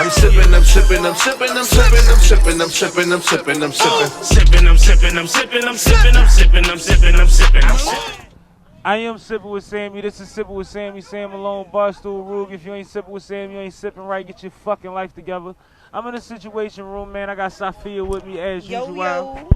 I'm sipping, I'm sipping, I'm sipping, I'm sipping, I'm sipping, I'm sipping, I'm sipping, I'm sipping. Sipping, I'm sipping, I'm sipping, I'm sipping, I'm sipping, I'm sipping, I'm sipping, I'm sipping. I am Sipping with Sammie. This is Sipping with Sammie. Sam Malone, Barstool Rug. If you ain't sipping with Sammie, you ain't sipping right. Get your fucking life together. I'm in a situation room, man. I got Sophia with me as usual.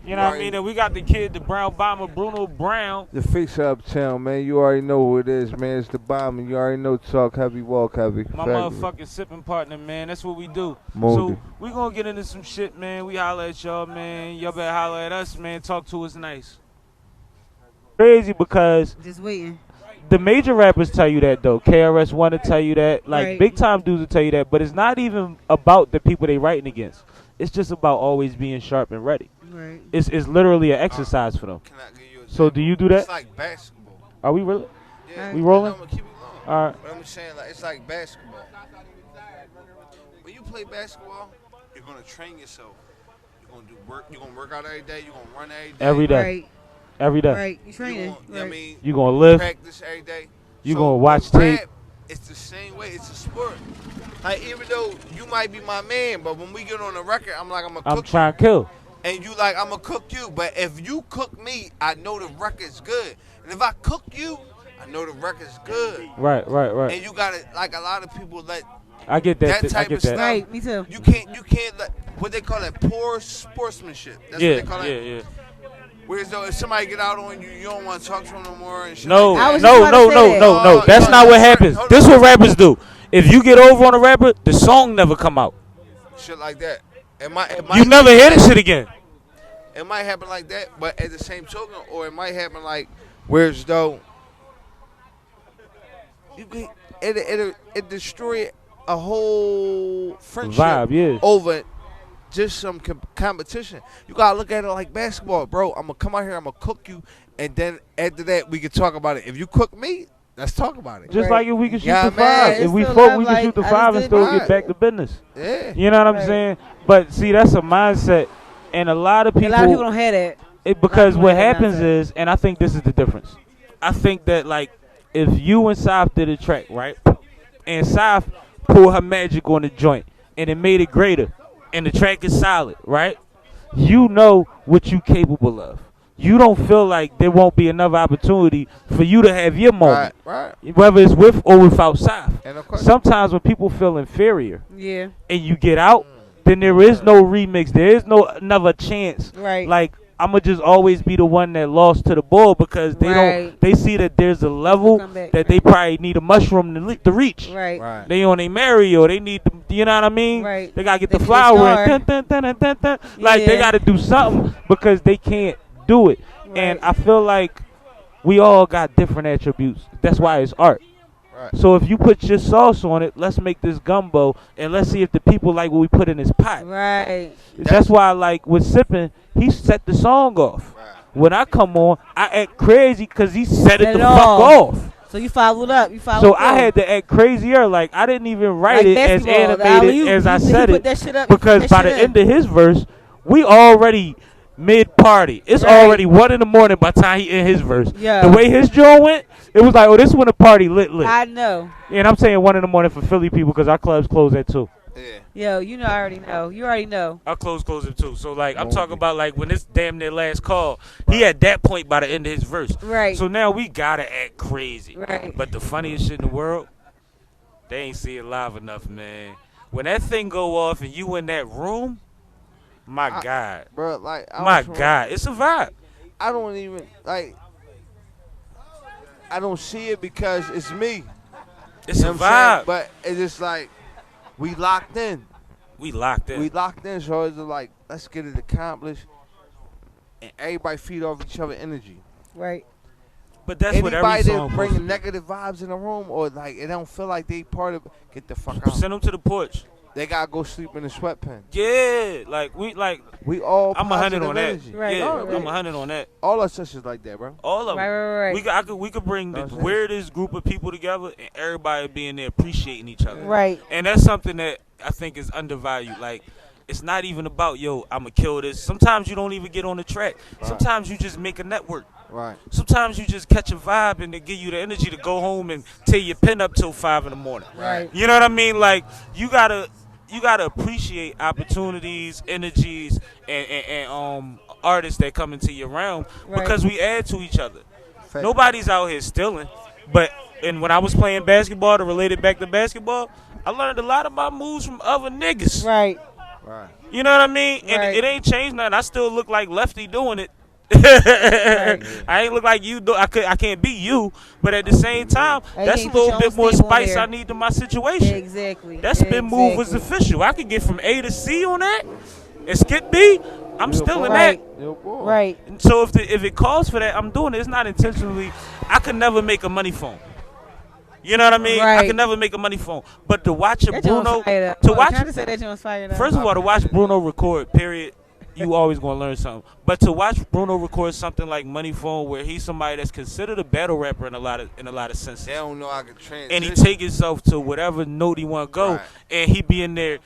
You know what I mean? And we got the kid, the brown bomber, Bruno Brown. The fixer uptown, man. You already know who it is, man. It's the bomber. You already know talk heavy, walk heavy. My motherfucking sipping partner, man. That's what we do. Moldy. So we gonna get into some shit, man. We holler at y'all, man. Y'all better holler at us, man. Talk to us nice. Crazy because just waiting. The major rappers tell you that though. KRS One to tell you that. Like big time dudes will tell you that. But it's not even about the people they writing against. It's just about always being sharp and ready. Right. It's literally an exercise for them. Can I give you a So do you do that? It's like basketball. Are we really? Yeah, we rolling? I'm gonna keep it going. All right. But I'm saying like it's like basketball. When you play basketball, you're gonna train yourself. You're gonna do work. You're gonna work out every day. You're gonna run every day. Every day. Right. Every day. Right. You training. I mean, you gonna live. Practice every day. You gonna watch tape. It's the same way. It's a sport. Like even though you might be my man, but when we get on the record, I'm like I'm gonna cook I'm trying to kill. And you like, I'm gonna cook you. But if you cook me, I know the record's good. And if I cook you, I know the record's good. Right. And you gotta, like a lot of people let I get that. type I get of that. stuff. Right, me too. You can't let, what they call it, poor sportsmanship. That's what they call it. Yeah. Whereas though, if somebody get out on you, you don't want to talk to them no more and shit. No. Like that. No. That's not what happens. This is what rappers do. If you get over on a rapper, the song never come out. Shit like that. You never hear this shit again. It might happen like that, but at the same token, or it might happen like, whereas though, it destroy a whole friendship Vibe, over just some competition. You gotta look at it like basketball, bro. I'm gonna come out here, I'm gonna cook you, and then after that we can talk about it. If you cook me, let's talk about it. Just like if we can shoot the man. five. If we fuck, we can shoot the five and still get back to business. Yeah. You know what I'm saying? But see, that's a mindset. And a lot of people don't have that. Because what happens is, and I think this is the difference. I think that like if you and Soph did a track, right? And Soph pulled her magic on the joint and it made it greater and the track is solid, right? You know what you capable of. You don't feel like there won't be another opportunity for you to have your moment. Right. Whether it's with or without Soph. And of course, sometimes when people feel inferior and you get out, then there is no remix. There is no another chance. Right. Like I'ma just always be the one that lost to the ball because they don't. They see that there's a level that they probably need a mushroom to reach. Right. They on a Mario. They need the, you know what I mean? Right. They gotta get the flower in. Like they gotta do something because they can't do it. Right. And I feel like we all got different attributes. That's why it's art. So if you put your sauce on it, let's make this gumbo, and let's see if the people like what we put in this pot. Right. That's why, like, with Sippin', he set the song off. Right. When I come on, I act crazy because he set it the fuck off. So you followed up. So I had to act crazier. Like, I didn't even write it as animated as I said it. Because by the end of his verse, we already mid-party. It's already 1 in the morning by the time he in his verse. Yeah. The way his joint went, it was like, oh, this when the party lit. I know. And I'm saying 1 in the morning for Philly people because our clubs close at 2. Yeah. Yo, you know, I already know. You already know. Our clubs close at 2. So, like, I'm talking about, like, when it's damn near last call, he at that point by the end of his verse. Right. So now we got to act crazy. Right. But the funniest shit in the world, they ain't see it live enough, man. When that thing go off and you in that room, my God. Bro, like, my God. It's a vibe. I don't even, like, I don't see it because it's me. It's a vibe. But it's just like, we locked in. We locked in. So it's like, let's get it accomplished. And everybody feed off each other energy. Right. But that's what every song Anybody that bringing negative vibes in the room or like it don't feel like they part of it, get the fuck out. Send them to the porch. They gotta go sleep in the sweatpan. Yeah, we all. I'm 100 on that. Energy. Right. Yeah, right. I'm 100 on that. All our sisters like that, bro. All of them. Right. We could bring the weirdest group of people together and everybody being there appreciating each other. Right. And that's something that I think is undervalued. Like, it's not even about, yo, I'm going to kill this. Sometimes you don't even get on the track. Right. Sometimes you just make a network. Right. Sometimes you just catch a vibe and they give you the energy to go home and tear your pen up till 5 in the morning. Right. You know what I mean? Like, you got to gotta appreciate opportunities, energies, and artists that come into your realm because we add to each other. Fact. Nobody's out here stealing, but when I was playing basketball, to relate it back to basketball, I learned a lot of my moves from other niggas. Right. Right. You know what I mean? And Right. it ain't changed nothing. I still look like Lefty doing it. I ain't look like you. I can't be you, but at the same time, that's a can't put little your bit own more stamp on spice there. I need to my situation. Exactly. That spin move was official. I could get from A to C on that, and skip B. I'm still in Right. that. Yo, boy. Right. So if it calls for that, I'm doing it. It's not intentionally. I could never make a money phone. You know what I mean? I Right. could never make a money phone. But to watch a That Bruno, joint's fire up. to watch, Trying to say that joint's fire up. first of all, to watch Bruno record, period, you always gonna learn something. But to watch Bruno record something like Money Phone, where he's somebody that's considered a battle rapper in a lot of senses, They don't know I can transition. and he take himself to whatever note he want to go, Right. and he be in there.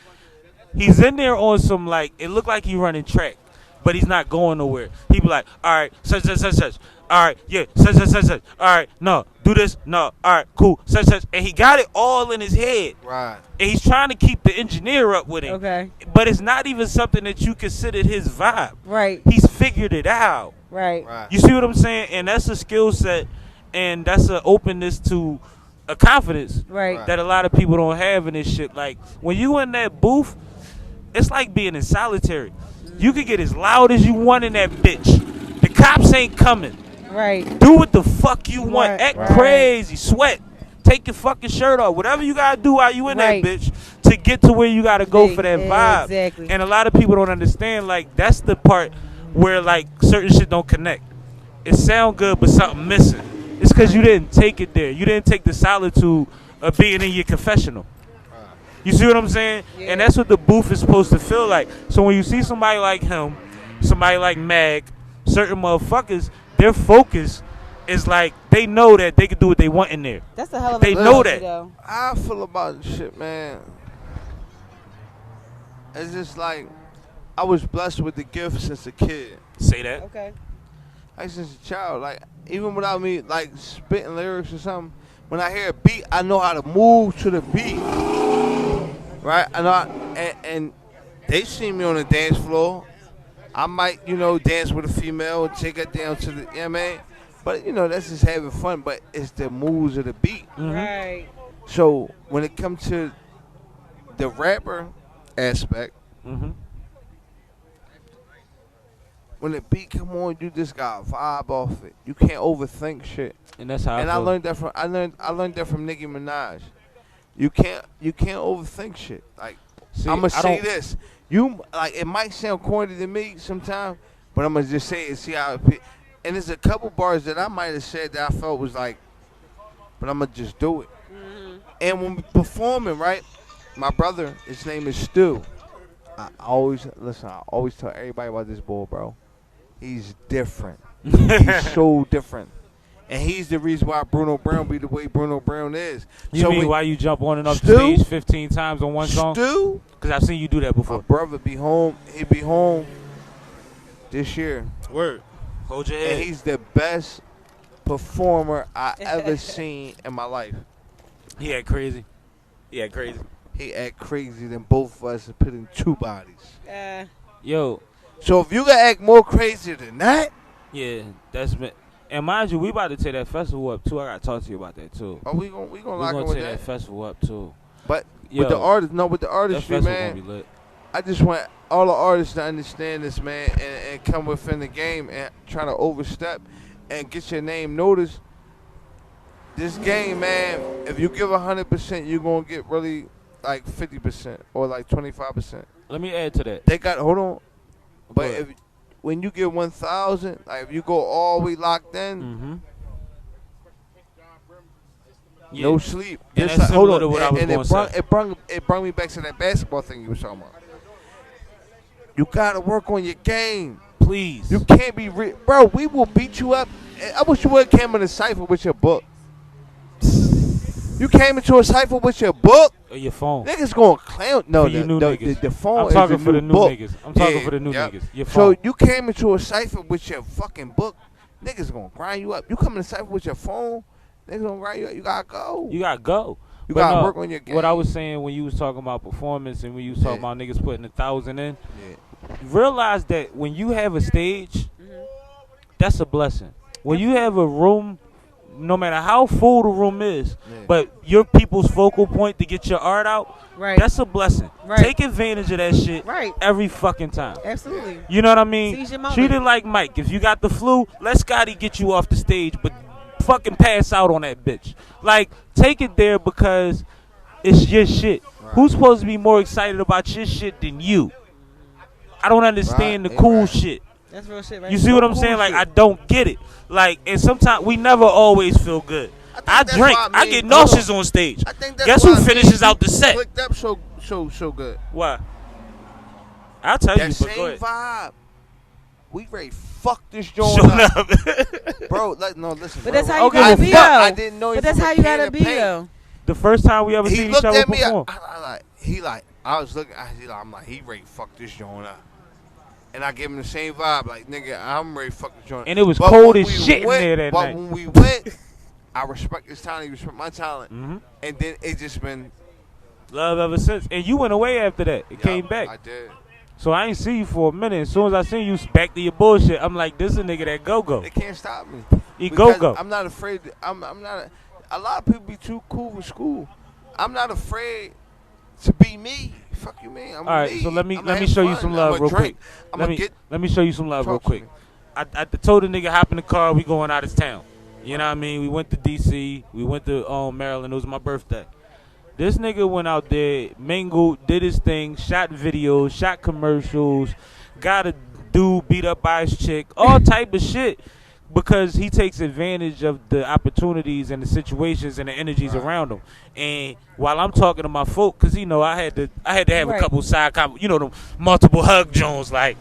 He's in there on some like it look like he running track, but he's not going nowhere. He be like, all right, such. All right, yeah, such. All right, no, do this, no, all right, cool, such. And he got it all in his head. Right. And he's trying to keep the engineer up with him. Okay. But it's not even something that you considered his vibe. Right. He's figured it out. Right. Right. You see what I'm saying? And that's a skill set, and that's an openness to a confidence Right. that a lot of people don't have in this shit. Like, when you in that booth, it's like being in solitary. You can get as loud as you want in that bitch. The cops ain't coming. Right. Do what the fuck you want. Right, Act right. crazy. Sweat. Take your fucking shirt off. Whatever you gotta do while you in Right. that bitch to get to where you gotta go for that vibe. Exactly. And a lot of people don't understand. Like, that's the part where like certain shit don't connect. It sound good, but something missing. It's because you didn't take it there. You didn't take the solitude of being in your confessional. You see what I'm saying? Yeah. And that's what the booth is supposed to feel like. So when you see somebody like him, somebody like Mag, certain motherfuckers, their focus is like they know that they can do what they want in there. That's a hell of a They know that. though. How I feel about this shit, man. It's just like I was blessed with the gift since a kid. Say that. Okay. Like since a child. Like even without me like spitting lyrics or something, when I hear a beat, I know how to move to the beat. Right? And they see me on the dance floor. I might, dance with a female and take her down to the, you know what I mean? But, that's just having fun. But it's the moves of the beat. Right. So when it comes to the rapper aspect, when the beat come on, you just got vibe off it. You can't overthink shit. And that's how And I I feel. learned that from Nicki Minaj. You can't overthink shit. Like See, I'm gonna I say don't- this. You like it might sound corny to me sometimes, but I'm gonna just say it and see how it. And there's a couple bars that I might have said that I felt was like, but I'm gonna just do it. And when we performing, right, my brother, his name is Stu. I always tell everybody about this boy, bro. He's different. He's so different. And he's the reason why Bruno Brown be the way Bruno Brown is. You mean why you jump on and off the Stu? stage 15 times on one song? Stu, Because I've seen you do that my before. brother be home. He be home this year. Word. Hold your And head. he's the best performer I ever seen in my life. He act crazy. He act crazy. He act crazy than both of us and put in two bodies. Yo, So if you can act more crazy than that, yeah, that's been. And mind you, we about to take that festival up too. I gotta talk to you about that too. we gonna We lock in gonna with take that that. festival up too. But Yo, with the that artistry, festival man, gonna be lit. I just want all the artists to understand this, man, and come within the game and try to overstep and get your name noticed. This game, man, if you give 100%, you're going to get really like 50% or like 25%. Let me add to that. They got, hold on. But Go ahead. when you get 1,000, like if you go all the way locked in, Yeah. no sleep. And This that's hold similar on. to what I was and gonna say. it brought me back to that basketball thing you was talking about. You got to work on your game. Please. You can't be bro. We will beat you up. I wish you would have came in a cipher with your book. You came into a cipher with your book. Or your phone. Niggas gonna clown. No, For you new niggas. the phone I'm talking is for the new book. niggas. I'm talking Yeah, for the new yep. niggas. Your So phone. you came into a cipher with your fucking book. Niggas gonna grind you up. You come in a cipher with your phone. Niggas gonna grind you up. You gotta go. You gotta go. You But gotta no, work on your game. what I was saying when you was talking about performance and when you was talking about niggas putting 1,000 in, Yeah. realize that when you have a stage, that's a blessing. When you have a room, no matter how full the room is, but your people's focal point to get your art out, Right. that's a blessing. Right. Take advantage of that shit Right. every fucking time. Absolutely. You know what I mean? Seize your moment. Treat it like Mike. If you got the flu, let Scotty get you off the stage, but fucking pass out on that bitch. Like, take it there because it's your shit. Who's supposed to be more excited about your shit than you? I don't understand the cool shit. That's real shit, right? You see what I'm saying? Like, I don't get it. Like, and sometimes we never always feel good. I drink. I get nauseous on stage. I think that's Guess who finishes out the set? Clicked up so good. Why? I'll tell That you, but go same ahead. vibe. We ready fuck this joint Shut up. up. Bro, listen. But bro. that's how you Okay, gotta well, be, fuck. though. I didn't know you But that's from how a you can gotta of be, paint. though. The first time we ever He seen each looked other at me. perform. I I'm like, he ready to fuck this joint up. And I gave him the same vibe, like, nigga, I'm ready to fuck this joint. And it was But cold when as we shit in went- there that but night. when we went, I respect his talent. He respect my talent. Mhm. And then it just been. Love ever since. And you went away after that. It Yeah, came back. I did. So I ain't see you for a minute. As soon as I seen you back to your bullshit, I'm like, this is a nigga that go-go. They can't stop me. He Because go-go. I'm not afraid. I'm not. A lot of people be too cool for school. I'm not afraid to be me. Fuck you, man. I'm All right, me. so let me I'ma have show you fun. some love I'ma real drink. quick. I'ma get. Let me show you some love real Talk to quick. me. I told the nigga hop in the car. We going out of town. You know what I mean? We went to D.C. We went to Maryland. It was my birthday. This nigga went out there, mingled, did his thing, shot videos, shot commercials, got a dude beat up by his chick, all type of shit, because he takes advantage of the opportunities and the situations and the energies around him. And while I'm talking to my folk, because I had to have a couple side them multiple hug Jones, like.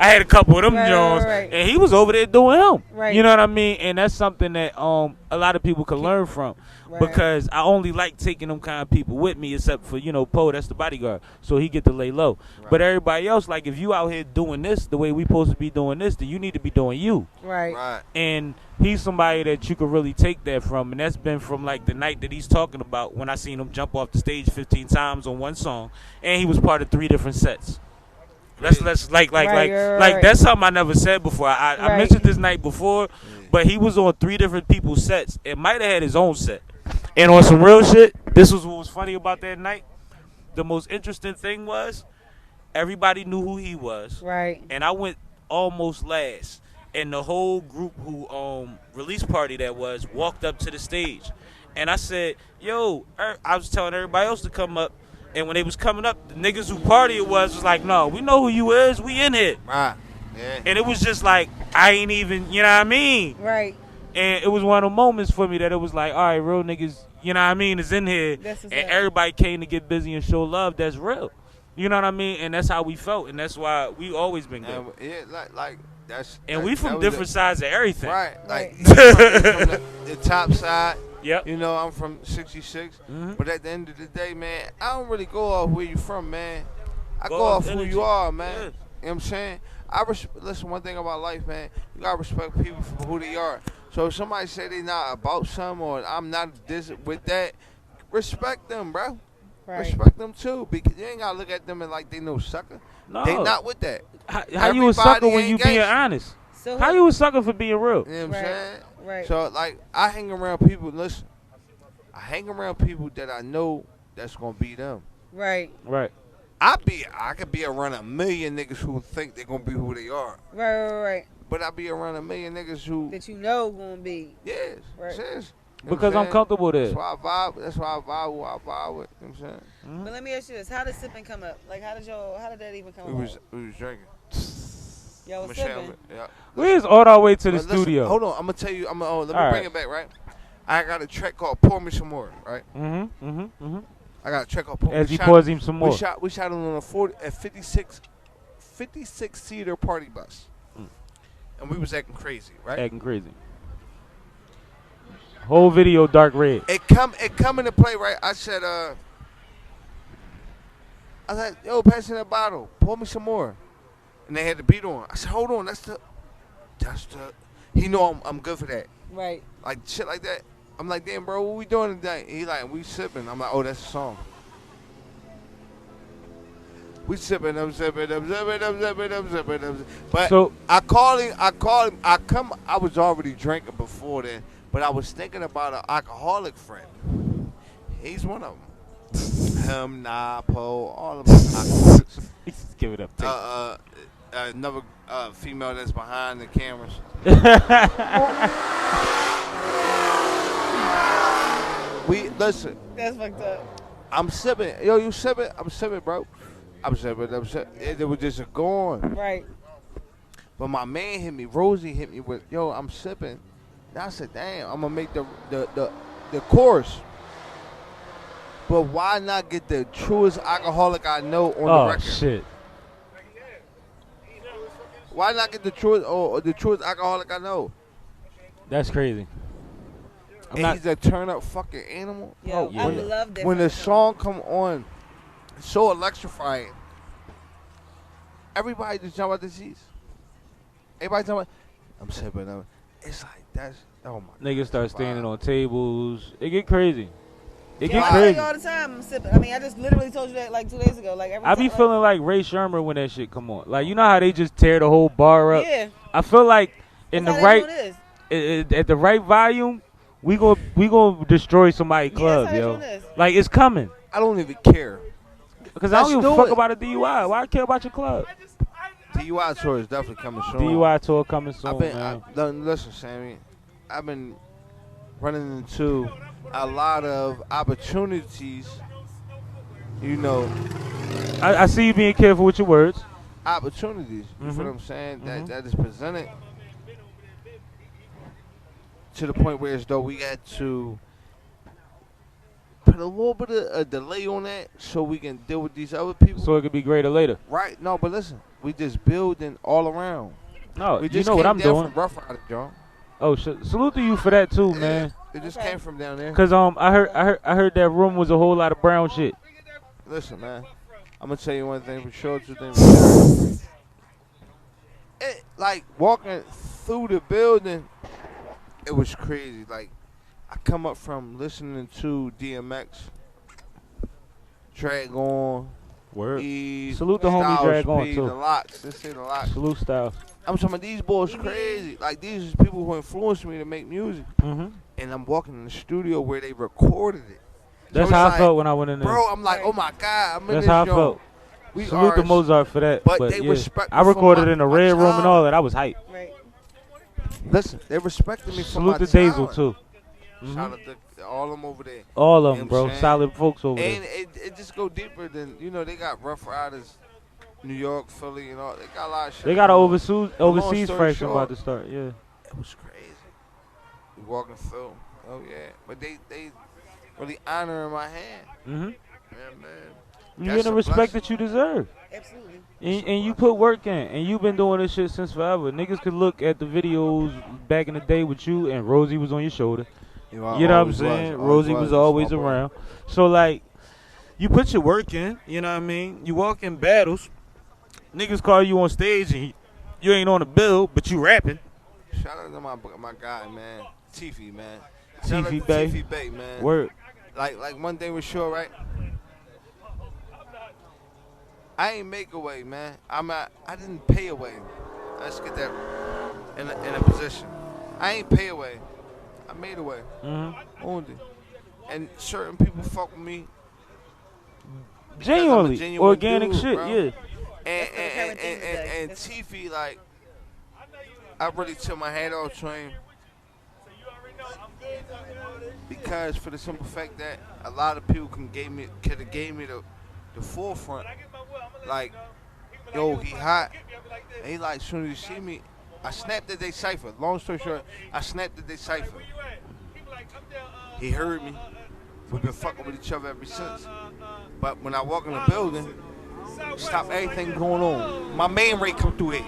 I had a couple of them Jones, and he was over there doing him. Right. You know what I mean? And that's something that a lot of people can learn from, because I only like taking them kind of people with me, except for Poe, that's the bodyguard, so he get to lay low. But everybody else, like if you out here doing this the way we supposed to be doing this, then you need to be doing you. Right. And he's somebody that you could really take that from, and that's been from like the night that he's talking about when I seen him jump off the stage 15 times on one song, and he was part of 3 different sets. Let's that's something I never said before. I mentioned this night before, but he was on 3 different people's sets. It might have had his own set. And on some real shit, this was what was funny about that night. The most interesting thing was everybody knew who he was. Right. And I went almost last. And the whole group who release party that was walked up to the stage. And I said, yo, I was telling everybody else to come up. And when they was coming up, the niggas who party it was like, no, we know who you is. We in here. Right. Yeah. And it was just like, I ain't even, you know what I mean? Right. And it was one of the moments for me that it was like, all right, real niggas, you know what I mean, is in here. And everybody came to get busy and show love. That's real. You know what I mean? And that's how we felt. And that's why we always been good. Yeah, like that's. And we from different sides of everything. Right. Like, from the top side. Yep. I'm from 66. But at the end of the day, man, I don't really go off where you from, man. I go off who you are, man. You know what I'm saying? Listen, one thing about life, man, you gotta respect people for who they are. So if somebody say they not about something or I'm not this with that, respect them, bro. Right. Respect them too, because you ain't gotta look at them and like they no sucker. No. They not with that. How you a sucker when you being honest? So how you a sucker for being real? You know what I'm saying? Right. So like I hang around people. Listen, I hang around people that I know that's gonna be them. Right. Right. I could be around a million niggas who think they're gonna be who they are. Right. But I be around a million niggas who that gonna be. Yes. Right. Yes. Because I'm comfortable there. That's why I vibe. That's why I vibe with. You know what I'm saying? Mm-hmm. But let me ask you this: how did sipping come up? Like, how did that even come up? We was drinking. Y'all was sipping. Yeah. We was all our way to the studio. Hold on, I'm gonna tell you. Let me bring it back. Right. I got a track called "Pour Me Some More." Right. I got a track called "Pour Me." As he pours him some more. We shot it on a 56 seater party bus, and we was acting crazy. Right. Acting crazy. Whole video dark red. It come into play, right? I said, I was like, yo, pass me that bottle. Pour me some more. And they had the beat on. I said, hold on, that's the. He know I'm good for that. Right. Like shit like that. I'm like, damn, bro, what we doing today? He like, we sipping. I'm like, oh, that's a song. We sipping, I'm sipping, I'm sipping, I'm sipping, I'm sipping, I'm sipping. But So- I called him. I was already drinking before then, but I was thinking about an alcoholic friend. He's one of them. Him, Napo, all of them alcoholics. Give it up. Take Another female that's behind the cameras. Listen. That's fucked up. I'm sipping. Yo, you sipping? I'm sipping, bro. I'm sipping. It was just a going. Right. But my man hit me. Rosie hit me with, yo, I'm sipping. And I said, damn, I'm gonna make the chorus. But why not get the truest alcoholic I know on the record? Oh shit. Why not get the truest alcoholic I know? That's crazy. And he's a turn up fucking animal. Yo, yeah. I love that. When the song come on, it's so electrifying. Everybody just jump out the seats. Everybody jump out. I'm sipping. It's like, that's, oh my. Niggas start standing on tables. It get crazy. It Yeah, get I crazy. tell you all the time I'm sipping. I mean, I just literally told you that like 2 days ago. Like every I time, be feeling like Ray Sherman when that shit come on. Like, you know how they just tear the whole bar up? Yeah. I feel like in That's the how they right, doing this. at the right volume, we gonna destroy somebody's club, that's how they yo. doing this. Like, it's coming. I don't even care. Because I don't Let's give a do fuck it. about a DUI. Why I care about your club? DUI tour is definitely coming soon. DUI tour coming soon, man. Listen, Sammie, I've been running into a lot of opportunities. You know, I see you being careful with your words. opportunities. You feel what I'm saying? That is presented to the point where as though we had to put a little bit of a delay on that so we can deal with these other people. So it could be greater later. Right? No, but listen, we just building all around. No, We you just know what came I'm down doing. from Rough Riders, y'all. Oh, salute to you for that too, man. It just came from down there. Cause I heard that room was a whole lot of brown shit. Listen, man, I'm gonna tell you one thing for sure, two things for sure. Like walking through the building, it was crazy. Like I come up from listening to DMX, Drag On, Word. E, Salute the homie Styles Drag On, P, too. The Locks. Let's say the Locks. Salute Styles. I'm talking about these boys crazy. Like these is people who influenced me to make music. Mhm. And I'm walking in the studio where they recorded it. That's So how it's I felt like, when I went in there. Bro, I'm like, oh my God, I'm in That's this how I joint. felt. We Salute are to Mozart for that. but But they yeah, respect me I for recorded my- in the my red room and child. all that. I was hype. Right. Listen, they respected me for my Salute to Daisel talent. too. Shout out to all them over there. All of You them, know what I'm bro. saying? Solid folks over And there. it just go deeper than, you know, they got Rough Riders, New York, Philly, and all. They got a lot of shit. They got an going on. overseas story fraction short, about to start. Yeah. It was crazy. We walking through. Oh, yeah. But they really honoring my hand. Mhm. Yeah, man. You That's get the a respect blessing. that you deserve. Absolutely. And you put work in, and you've been doing this shit since forever. Niggas could look at the videos back in the day with you, and Rosie was on your shoulder. You know what I'm saying? Rosie was always around. So, like, you put your work in, you know what I mean? You walk in battles. Niggas call you on stage, and you ain't on the bill, but you rapping. Shout out to my guy, man. Teefy, man. Shout out Teefy to Bey. Teefy Bey, man. Word. Like one thing was sure, right? I ain't make away, man. I didn't pay away. Let's get that in a position. I ain't pay away. I made away. Owned it. And certain people fuck with me. because I'm a Genuinely. genuine Organic dude, shit, bro. And And Teefy, like, I really took my hat off to him. Because for the simple fact that a lot of people could have gave me the forefront. Like, yo, he hot. And he like, as soon as you see me, I snapped that they cypher. Long story short, I snapped that they cypher. He heard me. We've been fucking with each other ever since. But when I walk in the building, stop everything going on. My main rate come through here.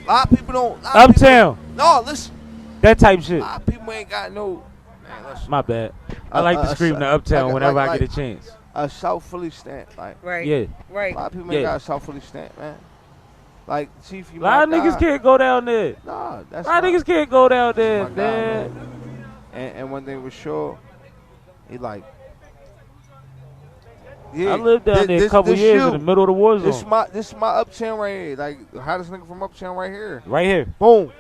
A lot of people don't. Uptown. No, listen. That type shit. A lot of people ain't got no. Man, listen. My bad. I like to scream to Uptown whenever I get a chance. A South Philly stamp, like. Right. Yeah. Right. A lot of people ain't got a South Philly stamp, man. Like, Chief, you A lot of niggas can't go down there. Nah, that's A lot of niggas can't go down there, my guy, man. And one thing was sure, he like, yeah. I lived down there a couple years in the middle of the war zone. This is my uptown right here. Like, the hottest nigga from uptown right here. Right here. Boom.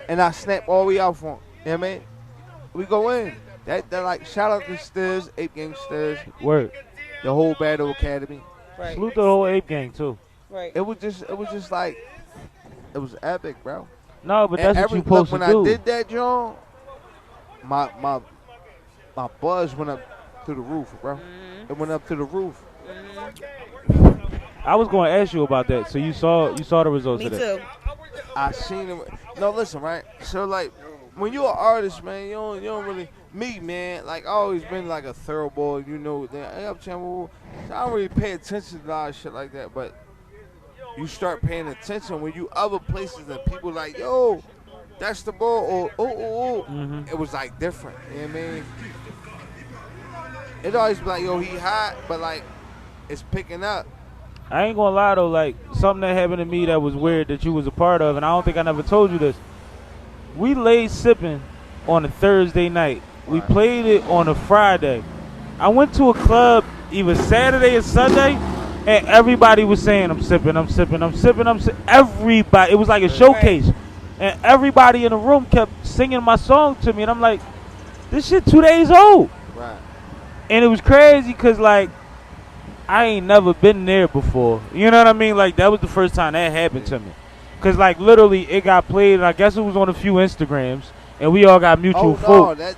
And I snap all the way out for him. You know what I mean? We go in. That like, shout out to Stiz, Ape Gang Stiz. Word. The whole Battle Academy. Right. Salute the whole Ape Gang, too. Right. It was just like, it was epic, bro. No, but that's what you look, supposed when to do. I did that, John, my buzz went up to the roof, bro. It went up to the roof. I was going to ask you about that. So you saw the results Me of that. too. I seen him. No, listen, right? So like, when you're an artist, man, you don't really. Me, man, like I always been like a thorough boy, you know. Hey, uptown, so I don't really pay attention to a lot of shit like that. But you start paying attention when you other places and people like, yo, that's the ball, or It was like different. You know what I mean? It always be like, yo, he hot, but like it's picking up. I ain't gonna lie though, like something that happened to me that was weird that you was a part of, and I don't think I never told you this. We laid sipping on a Thursday night. We played it on a Friday. I went to a club either Saturday or Sunday, and everybody was saying, I'm sipping, I'm sipping, I'm sipping, I'm sipping. Everybody, it was like a showcase. And everybody in the room kept singing my song to me, and I'm like, this shit 2 days old. Right. And it was crazy because, like, I ain't never been there before. You know what I mean? Like, that was the first time that happened to me. Because, like, literally, it got played, and I guess it was on a few Instagrams, and we all got mutual folk. That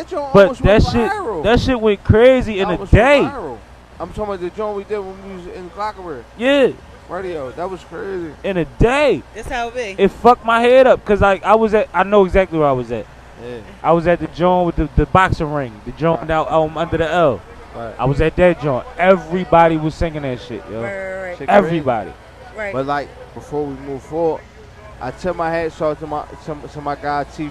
joint But almost went viral. that shit went crazy in a Almost day. went viral. I'm talking about the joint we did when we was in Glocawearradiostation. Yeah, Radio. That was crazy. in a day. That's how it be. It fucked my head up because, like, I know exactly where I was at. Yeah. I was at the joint with the boxing ring, the joint out under the L. Right. I was at that joint. Everybody was singing that shit, yo. Right. Shit Everybody. Right. But like before we move forward, I tip my hat off to my guy Teefy. You know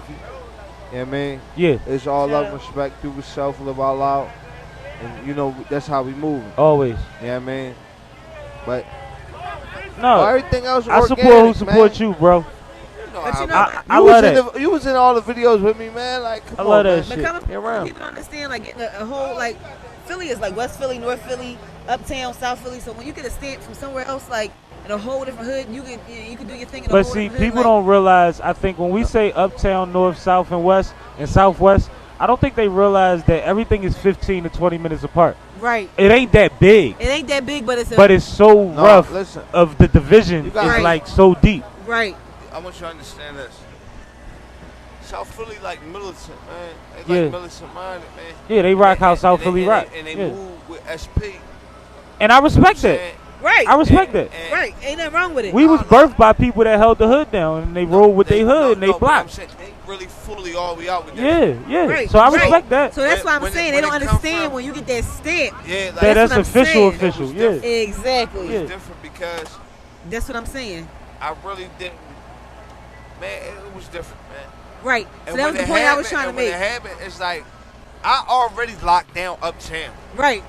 what I mean? Yeah, It's all Shout love out. and respect, do with self, live out loud. And you know that's how we moving. always. You know what I mean? But No, everything else I organic, support who support man. you, bro. You know But how you know, I you love was that. you was in all the videos with me, man. Like, come I on, love that man. shit. But come Get around. people don't understand, like, a whole, like, Philly is like West Philly, North Philly, Uptown, South Philly. So when you get a stamp from somewhere else, like, in a whole different hood, you can do your thing in a But whole see, different hood. people don't realize, I think when we say uptown, north, south, and west, and southwest, I don't think they realize that everything is 15 to 20 minutes apart. Right. It ain't that big, It ain't that big, but it's a... but it's so No, rough listen. of the division You is got- Right. like so deep. Right. I want you to understand this. South Philly like militant, man. They Yeah. like militant minded, man. Yeah, they rock how South And Philly they- rock. And they Yeah. move with SP. And I respect that. Saying- Right. I respect that. and- Right. Ain't nothing wrong with it. We was birthed by people that held the hood down, and they rolled with their hood and they but I'm blocked. saying they really fully all the way out with that. Yeah, yeah. Right. So I right. respect that. So that's why I'm When it- saying when they don't it come understand from- when you get that stamp. Yeah, like Yeah, that's what I'm official, saying. official. It was Yeah. different. Exactly. Yeah. It's different because That's what I'm saying. I really didn't. Man, it was different, man. Right. So And that when was the it point I was happened- trying to and when make. it happened, it's like I already locked down Uptown. Right.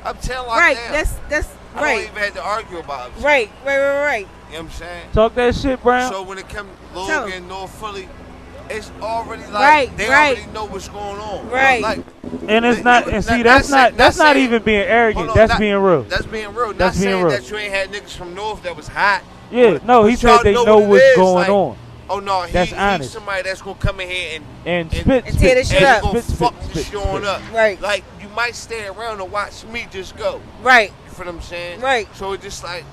Uptown locked Right. down. That's I don't right. even have to argue about Uptown. Right. Right. You know what I'm saying? Talk that shit, Brown. So when it comes Tell Logan, North Philly, it's already like Right, they right. already know what's going on. Right. Like, And it's not. And see, that's not saying- even being arrogant. Hold on, That's not- being real. That's being real. That's Not being saying real. that you ain't had niggas from North that was hot. Yeah. But- No, he but y'all said they know what it what's is, going like, on Oh no, That's he's honest. somebody that's gonna come in here and spit, and tear spit, this shit and up. gonna spit, fuck spit, this spit, shit on spit. up. Right. Like you might stay around and watch me just go. Right. You feel what I'm saying? Right. So it's just like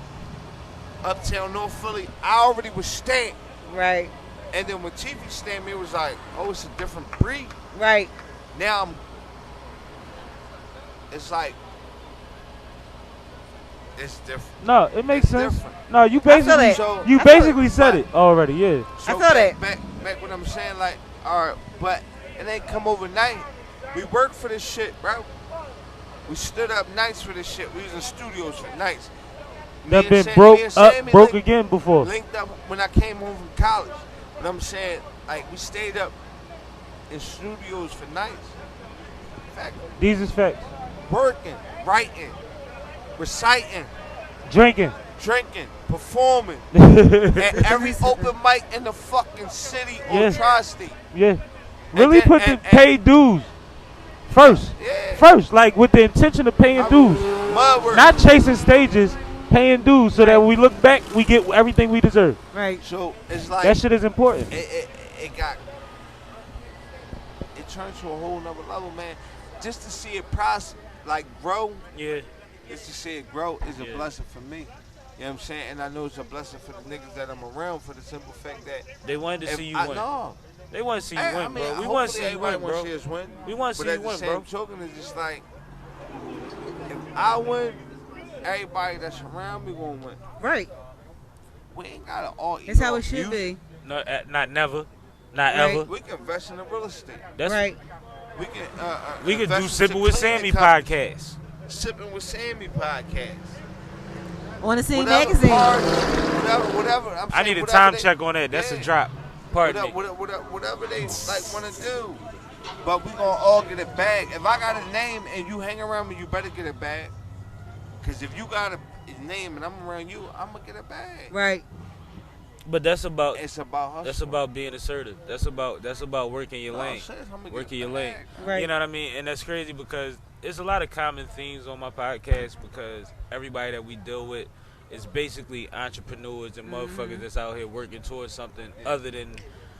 Uptown North Philly, I already was stamped. Right. And then when TV stamped me, it was like, oh, it's a different breed. Right. Now it's like, it's different. No, it makes It's sense. different. No, you I feel basically that. So, you I feel basically said it already. Yeah. so I feel that. back what I'm saying, like, all right, but it ain't come overnight. We worked for this shit, bro. We stood up nights for this shit. We was in studios for nights. Me That and been Sam- broke me and up, Sammie broke linked- again before. Linked up when I came home from college. But I'm saying, like, we stayed up in studios for nights. Fact, These is facts. working, writing, reciting, Drinking. drinking, performing at every open mic in the fucking city or Yeah. tri-state. Yeah. Really then- put the pay dues first. Yeah. First, like with the intention of paying dues. Mud work. Not chasing stages, paying dues so that when we look back, we get everything we deserve. Right. So it's like That shit is important. it turned to a whole nother level, man. Just to see it grow, Yeah. just to see it grow is a Yeah. blessing for me. You know what I'm saying? And I know it's a blessing for the niggas that I'm around for the simple fact that They wanted to if see you I win. know. They want to see you Hey, win, I mean, bro. We want to hopefully see you everybody win, wanna bro. see us win. We want to But see at you the win, same bro. token, it's just like if I win, everybody that's around me gonna win. Right. We ain't gotta all eat. That's how off it should youth. be. No, not never. Not Right. ever. We can invest in the real estate. That's Right. We can. We could do invest into Sippin' with cleaning Sammie companies. podcast. Sippin' with Sammie podcast. On the same Whatever magazine. part, whatever. I'm I saying need a whatever time they- check on that. That's a yeah. drop. Pardon me. Whatever they like want to do. But we gonna all get it back. If I got a name and you hang around me, you better get it back. Cause if you got a name and I'm around you, I'm gonna get it back. Right. But that's about It's about hustle. that's about being assertive. That's about working your Oh, lane. shit, I'm gonna Working get your it lane. back. Right. You know what I mean? And that's crazy because there's a lot of common themes on my podcast because everybody that we deal with is basically entrepreneurs and motherfuckers that's out here working towards something other than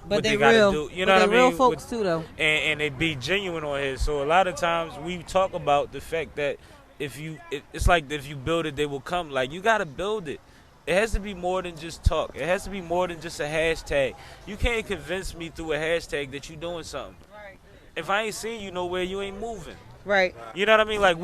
But what they gotta real. do. You But know they what I mean? real folks too, though. And they be genuine on here. So a lot of times we talk about the fact that it's like if you build it, they will come. Like you gotta build it. It has to be more than just talk. It has to be more than just a hashtag. You can't convince me through a hashtag that you doing something. If I ain't seen you nowhere, you ain't moving. Right. You know what I mean? Like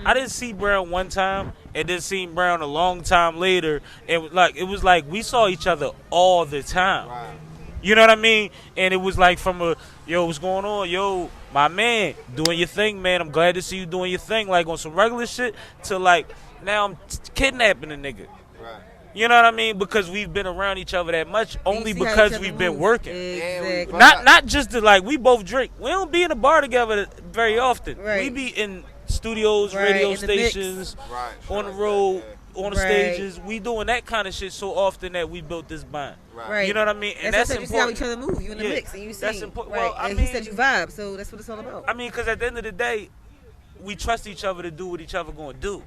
I didn't see Brown one time and then seen Brown a long time later. And it was like we saw each other all the time. Right. You know what I mean? And it was like from yo, what's going on? Yo, my man, doing your thing, man. I'm glad to see you doing your thing. Like on some regular shit to like now I'm kidnapping a nigga. Right. You know what I mean? Because we've been around each other that much, only You see how because each other we've been move. working. Exactly. Not just to like we both drink. We don't be in a bar together very often. Right. We be in studios, Right, radio in the mix. stations, Right. on the road, on the Right. stages. We doing that kind of shit so often that we built this bond. Right. You know what I mean? And That's that's what you see how important. each other move. You in the Yeah, mix and you see. that's important. Right. Well, I and he mean- said you vibe, so that's what it's all about. I mean, because at the end of the day, we trust each other to do what each other gonna do.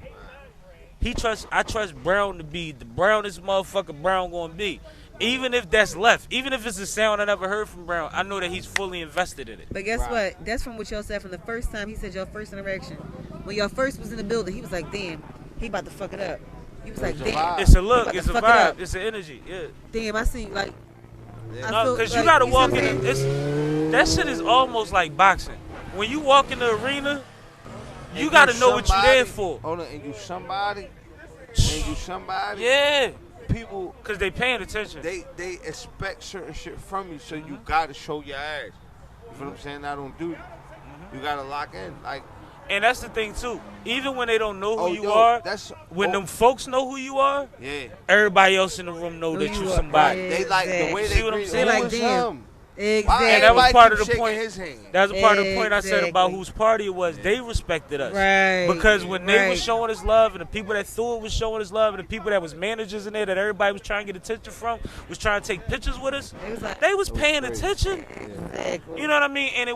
I trust Brown to be the brownest motherfucker Brown gonna be. Even if that's left, even if it's a sound I never heard from Brown, I know that he's fully invested in it. But guess what? That's from what y'all said from the first time. He said your first interaction. When y'all first was in the building, he was like, damn, he about to fuck it up. He was like, a damn. vibe. It's a He look, about it's to a fuck it up. vibe, it's an energy. Yeah. Damn, I see, like, I No, feel because like, you gotta see walk what I'm in. saying? That shit is almost like boxing. When you walk in the arena, you gotta know what you're there for. Hold on, and you somebody, Yeah, people, because they paying attention. they expect certain shit from you, so you gotta show your ass. You feel what I'm saying? I don't do it. You gotta lock in, like. And that's the thing too. Even when they don't know who Oh, you yo, are, that's when them folks know who you are, yeah, everybody else in the room know Who that you you are, somebody. yeah. they like the way See they what I'm greet. saying? Who Like, is damn. him? Exactly. Why And that was everybody part of keep the shaking point. His hand? That was part of the point I said about Exactly. whose party it was. They respected us. Right. Because when they Right. was showing us love and the people that threw it was showing us love and the people that was managers in there that everybody was trying to get attention from was trying to take pictures with us, It was like, they was paying attention. exactly. You know what I mean? And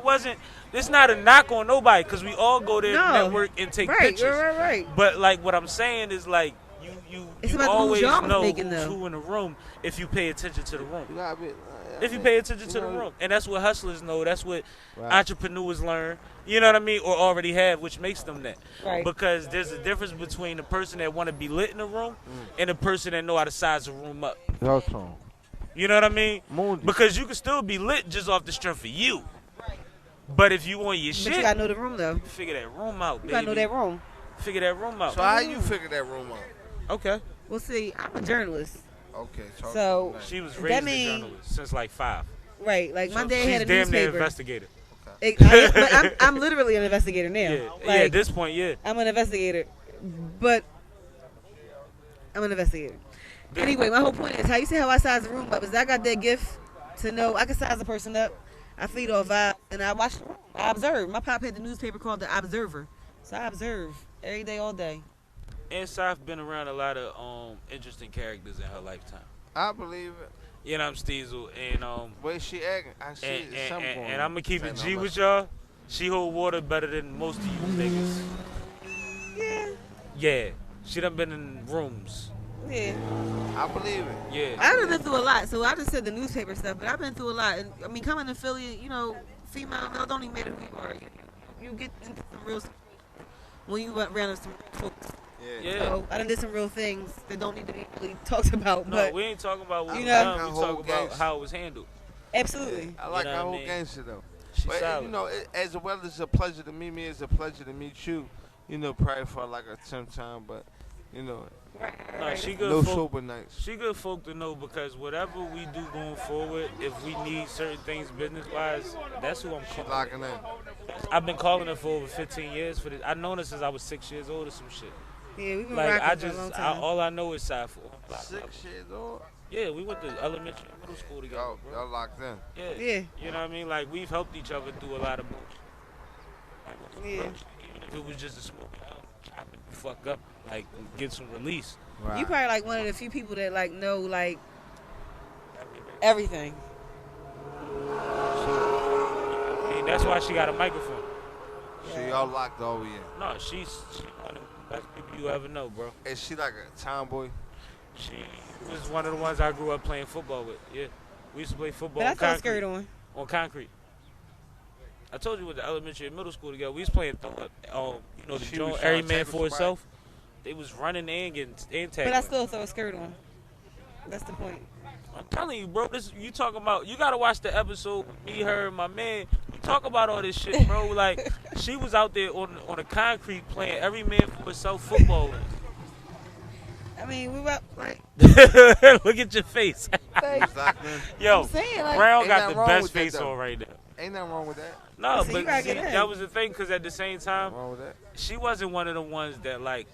it's not a knock on nobody because we all go there No. network and take Right, pictures. right. But like what I'm saying is like It's you about the moves always y'all was know making, who's though. who in the room if you pay attention to the room. You gotta be. If you pay attention to the room. And that's what hustlers know. That's what entrepreneurs learn. You know what I mean? Or already have, which makes them that. Right. Because there's a difference between the person that want to be lit in the room and the person that know how to size a room up. Y'all song. You know what I mean? Moody. Because you can still be lit just off the strength of you. But if you want your But you shit, gotta know the room, though. figure that room out, You baby. gotta know that room. Figure that room out. So how you figure that room out? Okay. Well, see, I'm a journalist. Okay, talk So, to me. She was That raised a mean- journalist since like 5. Right, like my So dad she's had a damn near newspaper. investigator. But I'm literally an investigator now. Yeah, Like, yeah. At this point, yeah. I'm an investigator, but I'm an investigator. Anyway, my whole point is how you see how I size the room up is I got that gift to know I can size a person up. I feed off vibe and I watch. I observe. My pop had the newspaper called The Observer, so I observe every day, all day. And Saf been around a lot of interesting characters in her lifetime. I believe it. You know I'm Steezel, and Where's she acting? I see and, there's something going on. and I'm gonna keep Say it no G less. with y'all. She hold water better than most of you niggas. Yeah. Yeah, she done been in rooms. Yeah. I believe it. Yeah. I done been through a lot, so I just said the newspaper stuff, but I've been through a lot. And I mean, coming to Philly, you know, female, male don't even matter who you are. You get into some real when you run around with some real folks. Yeah. Yeah. So I done did some real things that don't need to be really talked about. No, but we ain't talking about what You was know- done. We Her whole talking about gangster. how it was handled. absolutely. I like You know our what I whole mean? gangster though. She But solid. you know, as well as a pleasure to meet me, it's a pleasure to meet you. You know, probably for like a 10th time, but you know, No, she good no folk. sober nights. She good folk to know because whatever we do going forward, if we need certain things business wise, that's who I'm She calling. locking in. I've been calling her for over 15 years for this. I've known her since I was 6 years old or some shit. Yeah, we've been Like I rocking for a long just, time. all I know is cypher. 6 years old. Yeah, we went to elementary, and middle school together, Y'all, bro. y'all locked in. Yeah. Yeah. You know what I mean? Like we've helped each other through a lot of bullshit. Yeah. Even if it was just a small fuck up, like get some release. You probably like one of the few people that like know like everything. I mean, that's why she got a microphone. So y'all locked all in. No, she's one of the best people you ever know, bro. Is she like a tomboy? She was one of the ones I grew up playing football with. Yeah, we used to play football But I on saw a concrete. skirt on. On concrete. I told you with the elementary and middle school together. We was playing, you know, the She joint, was every trying to man tackle for somebody. himself. They was running and getting and tackling. But I still throw a skirt on. That's the point. I'm telling you, bro. This you talking about? You gotta watch the episode. Me, her, and my man. We talk about all this shit, bro. Like she was out there on the concrete playing every man for himself football. I mean, we were like, Look at your face, like She's locked in. yo. I'm saying, like, Brown Ain't got nothing the wrong best with that, face though. on right now. Ain't nothing wrong with that. No, So you but gotta see, get in. that was the thing. Cause at the same time, Nothing wrong with that. she wasn't one of the ones that like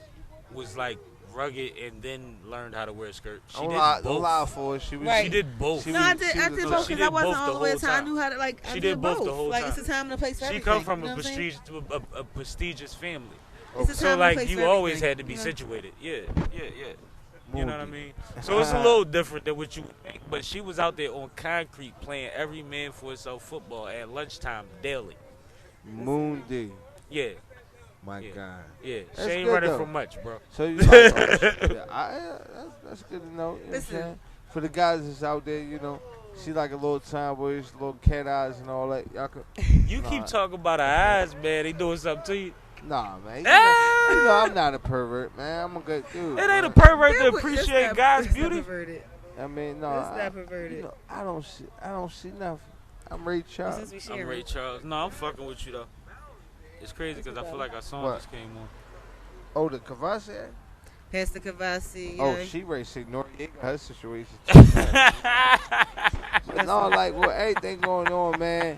was like rugged and then learned how to wear a skirt. She Don't did lie, both. don't lie for it. She was. Right. She did both. She no, was- I did she both she because did I wasn't both all the the way whole to. I time. knew how to like. I She did did both the whole like time. it's a time and a place for She everything. come from you know a what I'm saying? prestigious family. It's a time So and a like place you for always everything, had to be you know? situated. Yeah. You know what I Moody. mean? So it's a little different than what you would think. But she was out there on concrete playing every man for himself football at lunchtime daily. Moondy. Yeah, My Yeah. God. yeah. She That's ain't good, running though. from much, bro. So you like, that's good to know. You know what I'm Listen. saying? For the guys that's out there, you know, she like a little tomboyish, little cat eyes and all that. Y'all could, You Nah. keep talking about her eyes, man. They doing something to you. nah, man. Ah! You know I'm not a pervert, man. I'm a good dude. It ain't a man. pervert to That's appreciate not- God's that's not beauty. perverted. I mean, no. That's I, not perverted. you know, I don't see nothing. I'm Ray Charles. Since we I'm sharing. Ray Charles. No, I'm fucking with you though. It's crazy because I feel like our song What? just came on. Oh, the Kavasi? Pastor Kavasi. Oh, yeah. she racing Noriega. Her situation. But no, like, well, everything going on, man.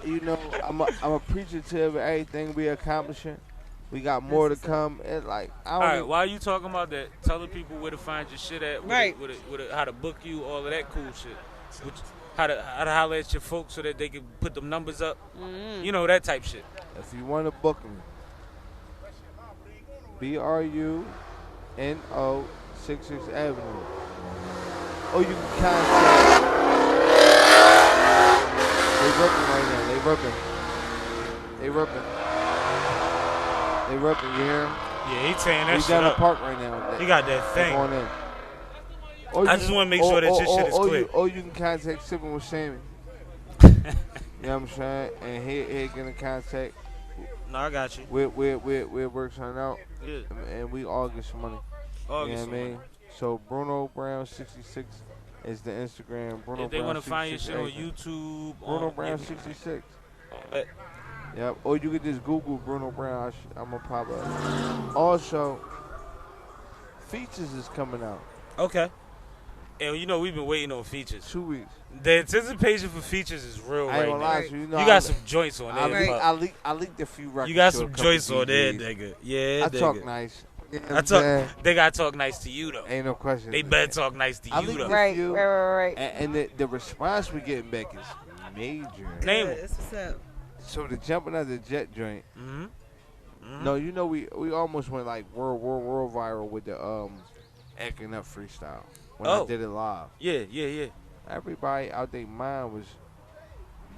You know, I'm appreciative of everything we accomplishing. We got more to come. And like, I All don't. right, while you talking about that, telling people where to find your shit at, Right. how to book you, all of that cool shit. How to holler at your folks so that they can put them numbers up. Mm-hmm. You know, that type shit. If you want to book me, BRUNO 66th Avenue. Or you can contact. They working right now. They working. You hear 'em? Yeah, he tearing that We shit down the up. park right now. He got that They thing. going in. Or I you just can- wanna make sure that your shit is clear. Or you can contact SippinwitSammie. You know what I'm saying? And he get in contact. No, I got you. We'll work something out. Yeah. And we all get some money. All You get know some what I money. mean? So Bruno Brown 66 is the Instagram. Bruno If they Brown want to find your 66 shit on everything. YouTube, Bruno on Brown 66. Uh, Yep. Or you could just Google Bruno Brown. I'm gonna pop up. Also, features is coming out. Okay. And you know we've been waiting on features. 2 weeks. The anticipation for features is real I right ain't gonna now. lie to you. You know, You I- got some joints on I there. leaked, Pop. I leaked a few records. You got to a some couple joints on there, DJs. nigga. Yeah, I nigga. talk nice. You know what I I'm saying? talk. They gotta talk nice to you though. Ain't no question. They better talk nice to I you leaked though. a Right, few, right. And the response we getting back is major. Name Yeah, 'em. that's what's up. So the jumping out the jet joint. Mm-hmm. No, you know we almost went like world viral with the acting up freestyle when I did it live. Yeah. Everybody out their mind was,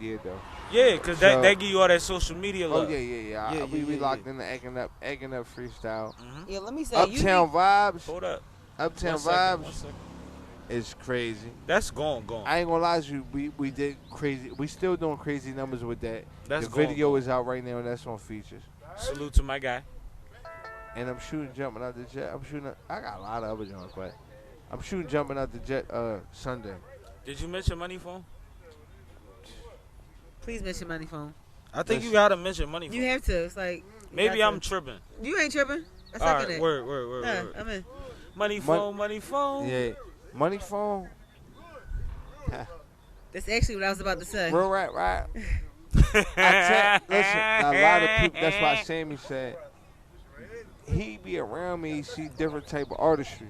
though. Yeah, because that give you all that social media love. Oh, yeah. We locked in the acting up freestyle. Yeah, let me say. Uptown vibes. Hold up. Uptown vibes is crazy. That's gone. I ain't gonna lie to you. We did crazy. We still doing crazy numbers with that. The video is out right now, and that's on features. Salute to my guy. And I'm shooting jumping out the jet. I got a lot of other jumps, but I'm shooting jumping out the jet Sunday. Did you mention money phone? Please mention money phone. I think you gotta mention money phone. You have to. It's like maybe I'm tripping. You ain't tripping. That's all right. Word. I'm in. Money phone. Yeah, money phone. That's actually what I was about to say. Real right. Listen, a lot of people. That's why Sammie said he be around me. He see different type of artistry.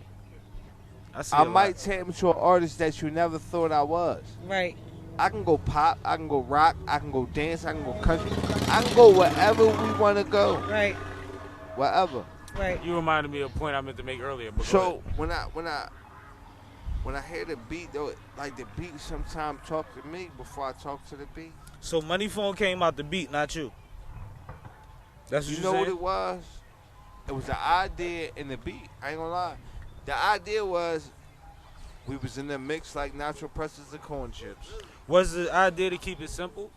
I might take him to an artist that you never thought I was. Right. I can go pop, I can go rock, I can go dance, I can go country. I can go wherever we want to go. Right. Wherever. Right. You reminded me of a point I meant to make earlier. But so when I hear the beat though, like the beat sometimes talk to me before I talk to the beat. So money phone came out the beat, not you. That's what you know saying? What it was? It was the idea in the beat. I ain't gonna lie. The idea was we was in the mix like natural presses and corn chips. Was the idea to keep it simple?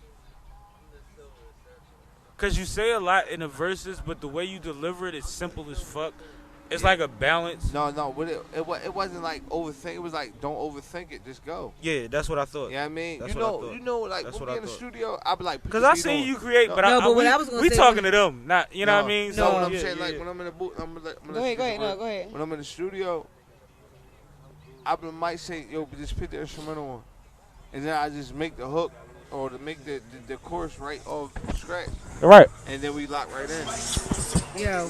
Because you say a lot in the verses, but the way you deliver it is simple as fuck. It's like a balance. No, it wasn't like overthink. It was like don't overthink it, just go. Yeah, that's what I thought. Yeah, I mean, that's you know, like when we in the studio, I be like, because I seen you create, but we talking to them, not you know what I mean. So what I'm saying, like when I'm in the booth, go ahead. When I'm in the studio, I might say, yo, just put the instrumental on, and then I just make the hook or to make the chorus right off scratch. Right. And then we lock right in. Yo.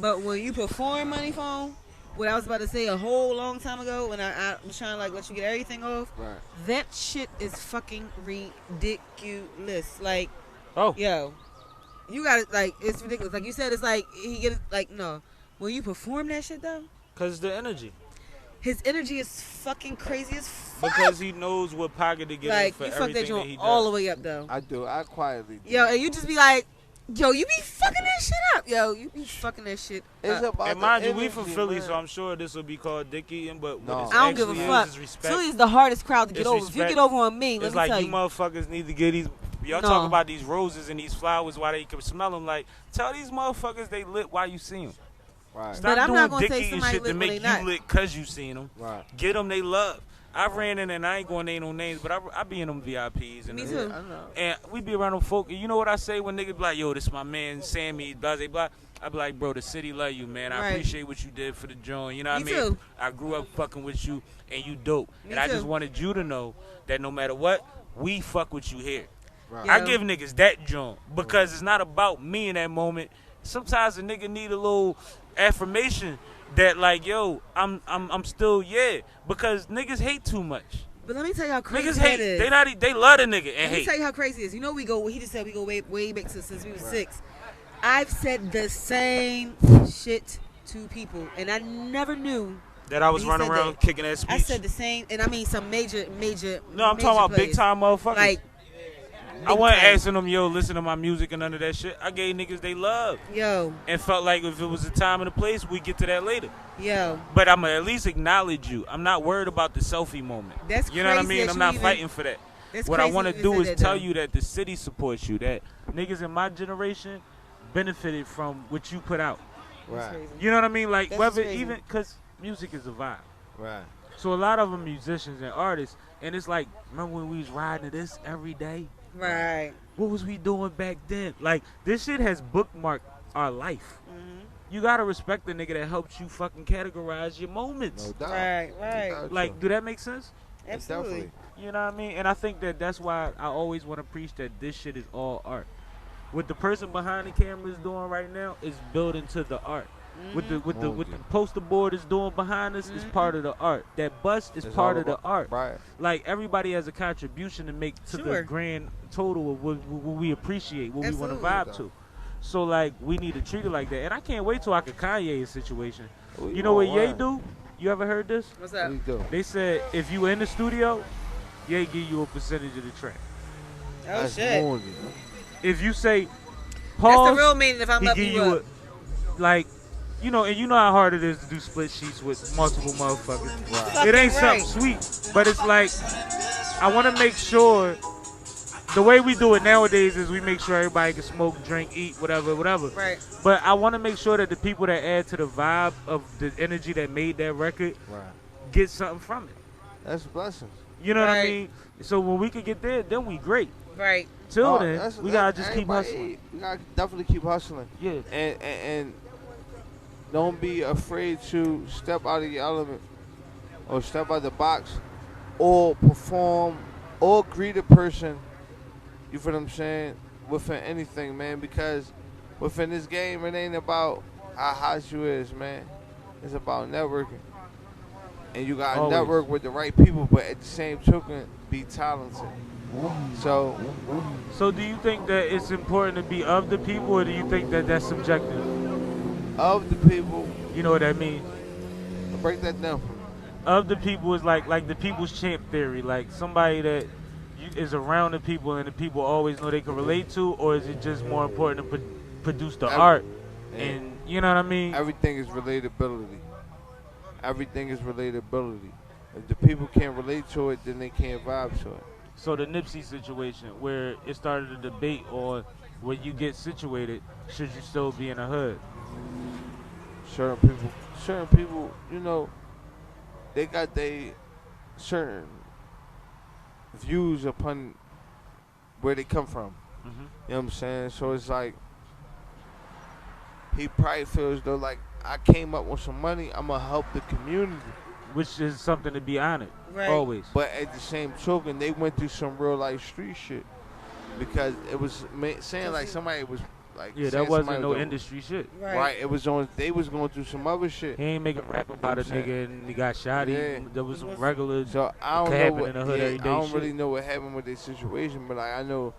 But when you perform money phone, what I was about to say a whole long time ago when I was trying to like let you get everything off, right. That shit is fucking ridiculous. Like, yo, you got it. Like, it's ridiculous. Like you said, it's like he get it. Like, no, when you perform that shit though, cause the energy. His energy is fucking crazy as fuck. Because he knows what pocket to get in for everything that he does. All the way up though. I do. I quietly do. Yo, and you just be like. Yo, you be fucking that shit up. Yo, you be fucking that shit up. And mind you, we from Philly, so I'm sure this will be called dick eating, but no. I don't give a fuck. Philly is the hardest crowd to get over. If you get over on me, let me tell you. It's like you motherfuckers need to get these. Y'all talk about these roses and these flowers while they can smell them. Like, tell these motherfuckers they lit while you see them. Right. Stop doing dick eating shit to make you lit because you seen them. Right. Get them they love. I ran in and I ain't going to name no names, but I be in them VIPs. And me too. I know. And we be around them folk. You know what I say when niggas be like, yo, this my man, Sammie, blah, blah, blah. I be like, bro, the city love you, man. I appreciate what you did for the joint. You know what I mean? Too. I grew up fucking with you, and you dope. Me and I too. just wanted you to know that no matter what, we fuck with you here. Right. I give niggas that joint because it's not about me in that moment. Sometimes a nigga need a little affirmation that like, yo, I'm still because niggas hate too much. But let me tell you how crazy niggas hate. Is. They love the nigga and Let me hate. tell you how crazy it is. You know he just said we go way back since we was 6. I've said the same shit to people, and I never knew that I was running around kicking that speech. I said the same, and I mean some major. No, I'm talking about big time motherfuckers. Like, I wasn't asking them, yo, listen to my music and none of that shit. I gave niggas they love. Yo. And felt like if it was a time and a place, we get to that later. Yo. But I'm going to at least acknowledge you. I'm not worried about the selfie moment. That's crazy. You know what I mean? I'm not fighting for that. What I want to do is tell you that the city supports you, that niggas in my generation benefited from what you put out. Right. You know what I mean? Like, that's whether crazy. even, because music is a vibe. Right. So a lot of them musicians and artists, and it's like, remember when we was riding to this every day? Right. What was we doing back then? Like, this shit has bookmarked our life. Mm-hmm. You gotta respect the nigga that helped you fucking categorize your moments. No doubt. Right. Like, do that make sense? Absolutely. You know what I mean? And I think that's why I always want to preach that this shit is all art. What the person behind the camera is doing right now is building to the art. Mm-hmm. What the poster board is doing behind us is part of the art. That bus is part of the art. Right. Like, everybody has a contribution to make to the grand total of what we appreciate, what we want to vibe to. So, like, we need to treat it like that. And I can't wait till I can Kanye a situation. You know what Ye do? You ever heard this? What's What up? do you do? They said if you in the studio, they give you a percentage of the track. Oh That's shit. more than- If you say That's pause, the real meaning. If I'm he up, give you you up. like, you know, and you know how hard it is to do split sheets with multiple motherfuckers. Fucking It ain't right. something sweet, but it's like I want to make sure. The way we do it nowadays is we make sure everybody can smoke, drink, eat, whatever. Right. But I want to make sure that the people that add to the vibe of the energy that made that record Right. get something from it. That's blessings. You know what I Right. mean? So when we can get there, then we great. Right. Till Oh, then, that's- we gotta that's just keep everybody- hustling. We gotta definitely keep hustling. Yeah. And don't be afraid to step out of your element or step out of the box or perform or greet a person, you feel what I'm saying, within anything, man, because within this game it ain't about how hot you is, man. It's about networking. And you gotta Always. network with the right people, but at the same token, be talented. So So do you think that it's important to be of the people, or do you think that that's subjective? of the people, You know what I mean? break that down for me. Of the people is like the people's champ theory, like somebody that is around the people and the people always know they can relate to, or is it just more important to produce the art? And you know what I mean? Everything is relatability. Everything is relatability. If the people can't relate to it, then they can't vibe to it. So the Nipsey situation, where it started a debate on when you get situated, should you still be in the hood? Certain people, you know, they got their certain views upon where they come from. Mhm. You know what I'm saying? So it's like, he probably feels though like, I came up with some money, I'm going to help the community. Which is something to be honored, Right. always. But at the same token, they went through some real life street shit. Because it was saying like somebody was like, Yeah, saying that wasn't somebody no was a- industry shit. Right. It was on. They was going through some other shit. He ain't make a rap about a nigga and he got shot. Yeah. There was some regular. So I don't Could know happen what. in the hood Yeah, every day I don't shit. really know what happened with their situation, but like, I know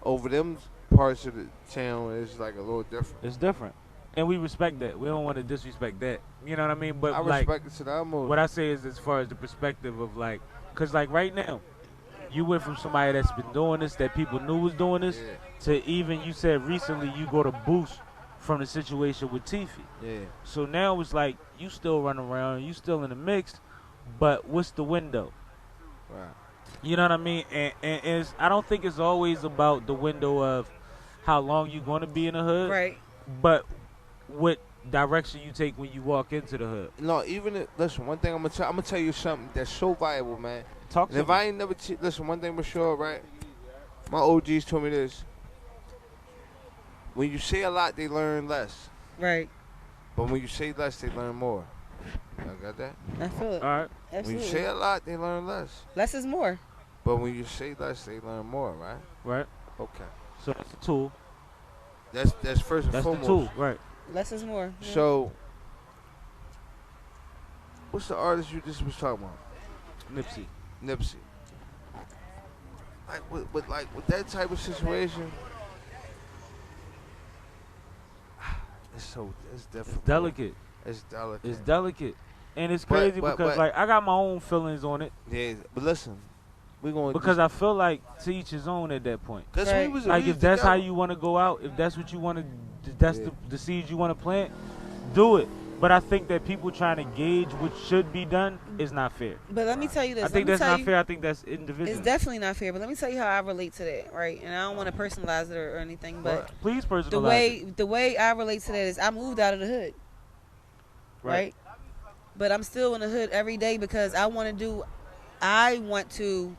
over them parts of the town it's like a little different. It's different, and we respect that. We don't want to disrespect that. You know what I mean? But I like, respect it to the utmost. what I say is as far as the perspective of like, cause like right now, you went from somebody that's been doing this, that people knew was doing this, Yeah. to even you said recently you go to boost from the situation with Teefy. Yeah. So now it's like you still run around, you still in the mix, but what's the window? Right. You know what I mean? And it's, I don't think it's always about the window of how long you're going to be in the hood, Right. but what direction you take when you walk into the hood. No, even if, listen. One thing I'm gonna tell you something that's so valuable, man. Talk And to if me. I ain't never listen, one thing for sure, right? My OGs told me this. When you say a lot, they learn less. Right. But when you say less, they learn more. Y'all got that? I feel it. All right. When Absolutely. you say a lot, they learn less. Less is more. But when you say less, they learn more, right? Right. Okay. So that's the tool. That's first and That's the foremost. tool. Right. Less is more. Yeah. So, what's the artist you just was talking about? Nipsey. Nipsey. Like with that type of situation, it's difficult. It's delicate. It's delicate. It's delicate. And it's But- crazy but- because but- like I got my own feelings on it Yeah, but listen, we going because I feel like to each his own at that point. because Right. we was Like we if was that's how together. you want to go out, if that's what you want to, that's Yeah. the seeds you want to plant, do it. But I think that people trying to gauge what should be done is not fair. But let me tell you this. I think Let me that's tell not you- fair. I think that's individual. It's definitely not fair. But let me tell you how I relate to that, right? And I don't want to personalize it or anything, but Please personalize the way I relate to that is I moved out of the hood, right? But I'm still in the hood every day because I want to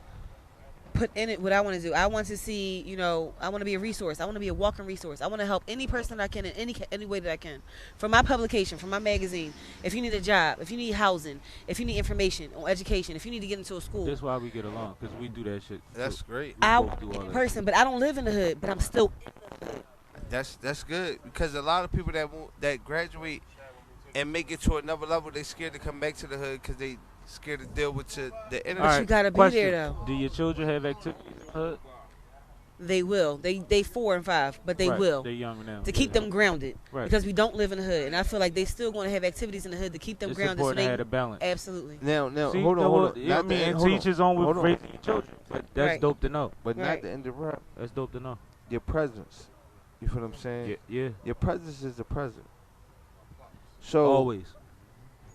put in it what I want to do. I want to see, you know, I want to be a resource. I want to be a walking resource. I want to help any person I can in any way that I can. From my publication, from my magazine. If you need a job, if you need housing, if you need information on education, if you need to get into a school. That's why we get along because we do that shit. That's great. We I both do all that. person, but I don't live in the hood, but I'm still That's good because a lot of people that graduate and make it to another level, they scared to come back to the hood because they scared to deal with the All energy. right, you gotta be question. there, though. Do your children have activities in the hood? they will. They 4 and 5, but they Right, will. They're young now. To keep them grounded. Right. Because we don't live in the hood. And I feel like they still going to have activities in the hood to keep them It's grounded. important So to they, have a balance. absolutely. Now, See, hold on. You know what I mean? And hold to each his own Hold with on. raising your children. But that's Right. dope to know. But not Right. to interrupt. That's dope to know. Your presence. You feel what I'm saying? Yeah. Your presence is the present. So, Always.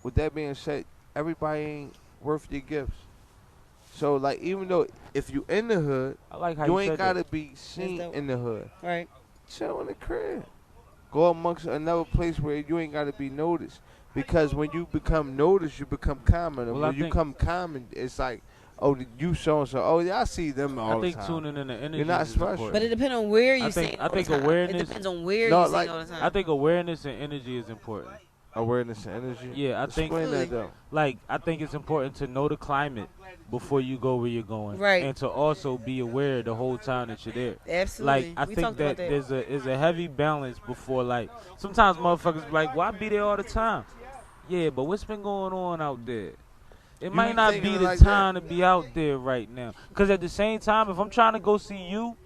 with that being said, everybody ain't worth your gifts. So, like, even though if you in the hood, I like how you you ain't said gotta that. be seen dope. in the hood. Right. Chill in the crib. Go amongst another place where you ain't gotta be noticed. Because when you become noticed, you become common. And Well, I when you think- become common, it's like, oh, you so and so. Oh, yeah, I see them all I the think time. tuning in the energy You're not is special. important. But it depends on where you I think- saying I all the think time. awareness- It depends on where No, you like- saying all the time. I think awareness and energy is important. Awareness and energy. Yeah, I think Explain that though. like I think it's important to know the climate before you go where you're going, Right. And to also be aware the whole time that you're there. Absolutely. Like I We think talked about that that. there's a heavy balance before like sometimes motherfuckers be like, why be there all the time? Yeah, but what's been going on out there? It might be not thinking be the like that? time to be out there right now. Cause at the same time, if I'm trying to go see you,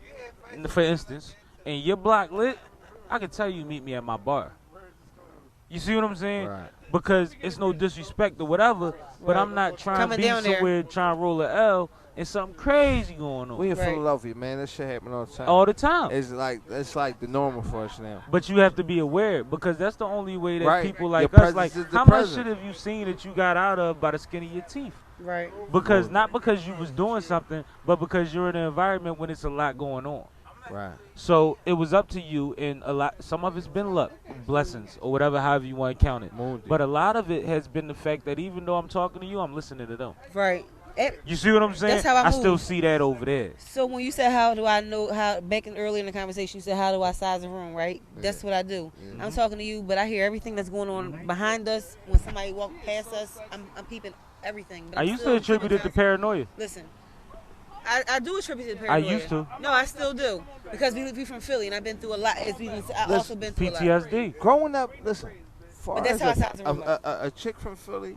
for instance, and your block lit, I can tell you meet me at my bar. You see what I'm saying? Right. Because it's no disrespect or whatever, but Right. I'm not trying Coming to be down there. somewhere trying to roll a L and something crazy going on We in Right. Philadelphia, man. That shit happen all the time. all the time. It's like the normal for us now. But you have to be aware because that's the only way that Right. people Your like us, presence like, is the how much presence. shit have you seen that you got out of by the skin of your teeth? Right. Because not because you was doing something, but because you're in an environment when it's a lot going on. Right. So it was up to you, and a lot. Some of it's been luck, blessings, or whatever, however you want to count it. Moody. But a lot of it has been the fact that even though I'm talking to you, I'm listening to them. Right. You see what I'm saying? That's how I still move. see that over there. So when you said how do I know how back in early in the conversation you said how do I size a room, right? That's what I do. I'm talking to you, but I hear everything that's going on behind us. When somebody walk past us, I'm peeping everything. But I I'm used to still attribute it to keeping paranoia. Listen, I do attribute it to I paranoia. used to. No, I still do because we from Philly and I've been through a lot. I also been through a lot. PTSD. Growing up, listen. Far But that's as how I size the room up. a chick from Philly,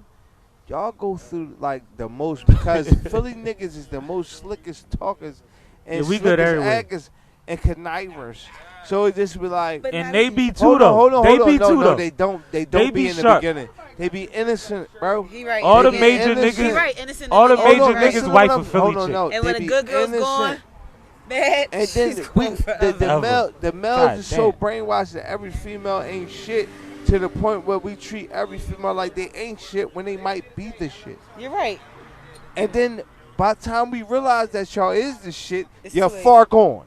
y'all go through like the most because Philly niggas is the most slickest talkers and Yeah, we good slickest everywhere. actors and connivers. So it just be like, But And not they even- be too hold though. on, They be no, too no, though. they don't They be be in the sharp. beginning. They be innocent, bro. He right. All the He major innocent. He niggas, right. Innocent. all the niggas. major Hold on, niggas listen to wife what a Philly hold on, chick. no, And they when a be good girl's innocent. gone, man, And then she's gone forever. the males God is so damn. brainwashed that every female ain't shit to the point where we treat every female like they ain't shit when they might be the shit. You're right. And then by the time we realize that y'all is the shit, It's you're too late. far gone.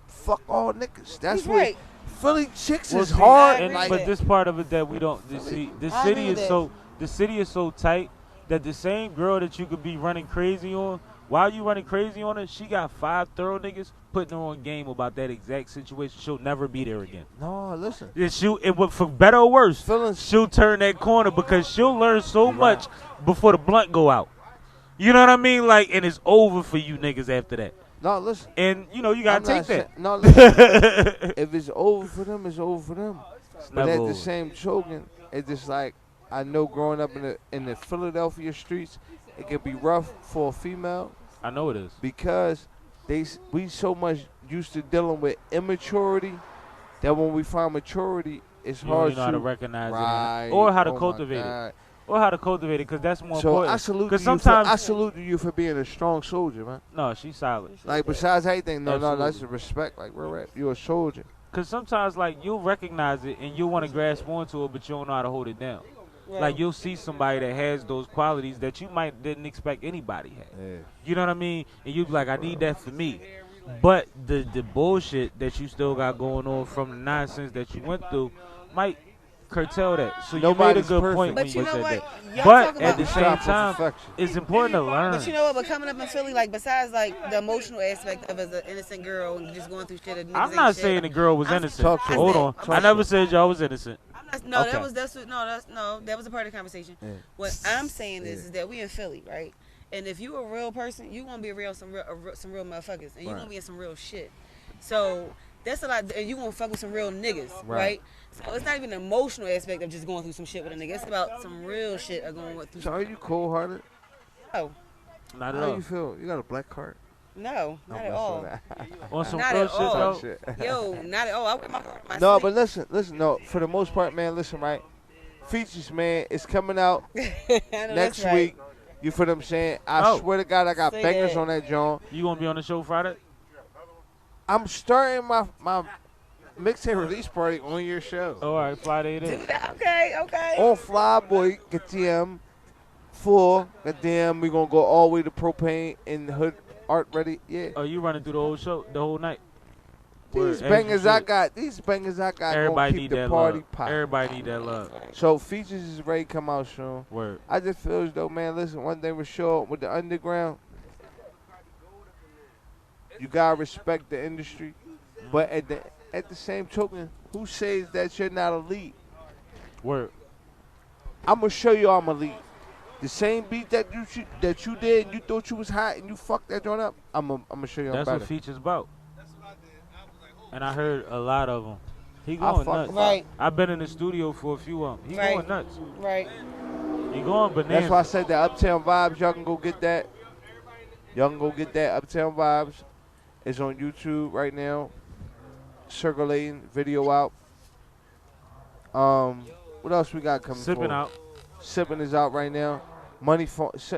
Fuck all niggas. That's He's what right. Philly chicks Well, is see, hard. and- I Like, but this part of it that we don't see, the I city agree is with so the city is so tight that the same girl that you could be running crazy on, while you running crazy on her, she got 5 thorough niggas putting her on game about that exact situation. She'll never be there again. no, listen. And for better or worse, Feelings. she'll turn that corner because she'll learn so much before the blunt go out. You know what I mean? Like, and it's over for you niggas after that. No, listen. And you know you I'm gotta not take that. saying- no, listen. If it's over for them, it's over for them. But never at over. the same token, it's just like I know growing up in the Philadelphia streets, it can be rough for a female I know it is. because we so much used to dealing with immaturity that when we find maturity, it's You don't hard even know how to to recognize right. it, or how to Oh my cultivate it, God. or how to cultivate it, because that's more So important. I salute you. Because sometimes, I salute you for being a strong soldier, man. no, she's solid. Like besides everything, no, Absolutely. that's the respect. Like we're you're a soldier. Because sometimes, like, you'll recognize it and you'll want to grasp onto it, but you don't know how to hold it down. Right. Like, you'll see somebody that has those qualities that you didn't expect anybody had. Yeah. You know what I mean? And you'll be like, I need that for me. But the bullshit that you still got going on from the nonsense that you went through might curtail that. So you made a Nobody's good perfect. point But when you you know said what? that. Y'all But talk at about- the same Strive for time, perfection. it's important to learn. But you know what? But coming up in Philly, like besides like the emotional aspect of as an innocent girl and just going through shit. And niggas I'm ain't not shit. saying the girl was I'm- innocent. Talk to Hold her. on. Talk I to never her. said y'all was innocent. No, Okay. that was a part of the conversation. Yeah. What I'm saying is that we in Philly, right? And if you a real person, you gonna be some real motherfuckers, and you Right. gonna be in some real shit. So that's a lot, and you gonna fuck with some real niggas, Right. right? So it's not even an emotional aspect of just going through some shit with a nigga. It's about some real shit of going through. So are you cold hearted? Oh, Not at How all. you feel? You got a black card? No, not at all. On some Not real at shit, all. though. Shit. Yo, not at all. I wear my heart on my No, sleeve. but listen, no. For the most part, man, listen, right? Features, man, it's coming out I know next that's right. week. You feel what I'm saying? I Oh. swear to God, I got Say bangers that. on that joint. You gonna be on the show Friday? I'm starting my mixtape release party on your show. Oh, all right, Friday it Do is. that. Okay, okay. On Flyboy, goddamn, full, goddamn, we gonna go all the way to propane in the hood art ready. Yeah. Oh, you running through the whole show, the whole night? These Word, bangers as you I should. got, gonna Everybody keep need the that party love. pop. Everybody need that love. So features is ready to come out soon. Word. I just feel as though, man, listen, one thing for sure with the underground, you gotta respect the industry, but at the same token, who says that you're not elite? Word. I'm gonna show you I'm elite. The same beat that you did, and you thought you was hot, and you fucked that joint up. I'm gonna show you I'm That's better. what Features about. And I heard a lot of them. He I going fuck nuts. Right, I've been in the studio for a few of them. He Right. going nuts. right. He going bananas. That's why I said that Uptown Vibes. Y'all can go get that. Y'all can go get that Uptown Vibes. It's on YouTube right now. Circulating video out. What else we got coming? Sipping for? out. Sipping is out right now.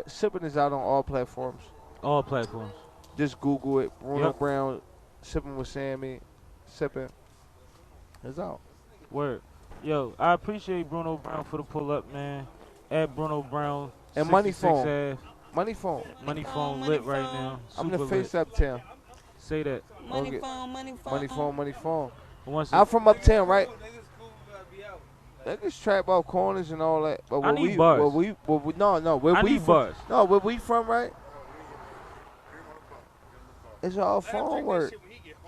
Sipping is out on all platforms. All platforms. Just Google it. Bruno Yep. Brown, Sipping with Sammie, Sipping. It's out. Word. Yo, I appreciate Bruno Brown for the pull up, man. At Bruno Brown. And Money 66 Phone. Ave. Money phone. Money phone lit right now. I'm the Super face lit. Uptown. Say that. Money Okay. phone, money phone. Money phone, money phone. Once I'm from Uptown, right? Niggas trap out corners and all that. But I need bars. No. Where I we need from, bars. No, where we from, right? It's all phone work.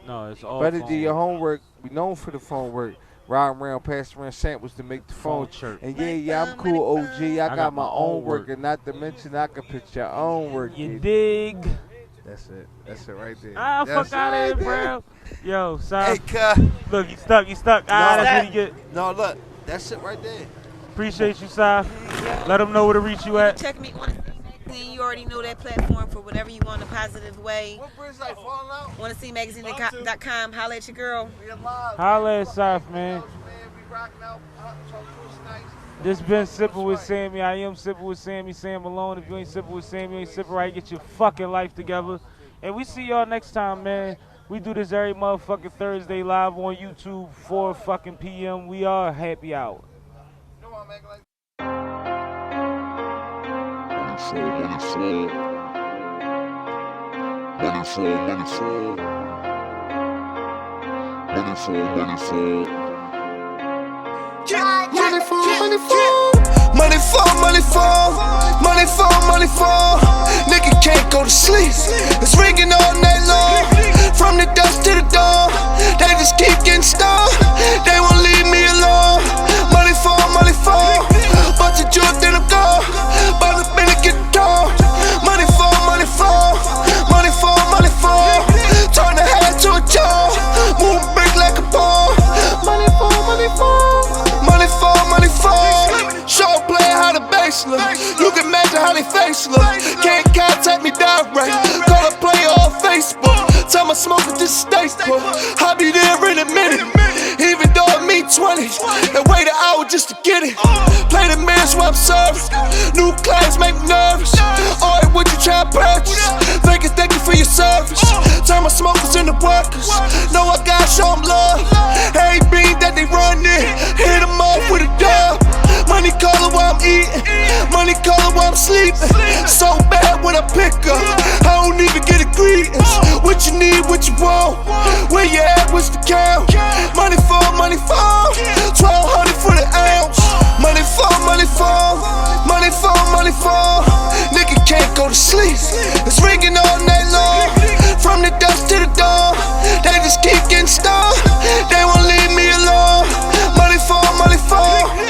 No, it's all Better phone. do your homework. We known for the phone work. Riding around, passing around samples to make the phone. Phone chirp. And yeah, I'm cool, OG. I got my own work, work. and not to mention I can put your own work. You in. dig? That's it. That's it right there. Ah, That's fuck out of here, it right bro. Yo, Hey, sorry. cut. Look, you stuck. Ah, that's what you get. No, look. That's it right there. Appreciate you, Si. Let them know where to reach you at. Check me on Magazine. You already know that platform for whatever you want in a positive way. What bridge like falling out? Want to see magazine.com? Holla at your girl. We alive. Holla at Sif, man. We rocking out. Talk to us nice. This been Sipping with Sammie. I am Sipping with Sammie, Sam Malone. If you ain't sipping with Sammie, you ain't sipping right. Get your fucking life together. And we see y'all next time, man. We do this every motherfucking Thursday live on YouTube, 4 fucking p.m. We are happy hour. You know I'm acting like Money fall. Nigga can't go to sleep. It's ringing all night long. From the dusk to the dawn. They just keep getting stoned. They won't leave me alone. Money fall. Bunch of jewels, then I'm gone. By the minute get dawn. Money fall. Turn the head to a jaw. Move big like a ball. Money fall. Show player how the bass look. You can imagine how they face look. Can't contact me direct. Call a player on Facebook. Tell my smoker just stay put. I'll be there in a minute. Even though I mean 20. And wait an hour just to get it. Play the man's while I'm serving. New clients make me nervous. Alright, what you try to purchase? Thank you for your service. Turn my smokers into workers. Know I gotta show them love. Hey, bean that they run in. Hit them off with a dub. Money calling while I'm eating. Money calling while I'm sleeping. So bad when I pick up. I don't even get a greetings. What you need, what you want. Where you at, what's the count? Money fall. 1200 for the ounce. Money fall. Nigga can't go to sleep. It's ringing all night long. From the dusk to the dawn. They just keep getting stoned. They won't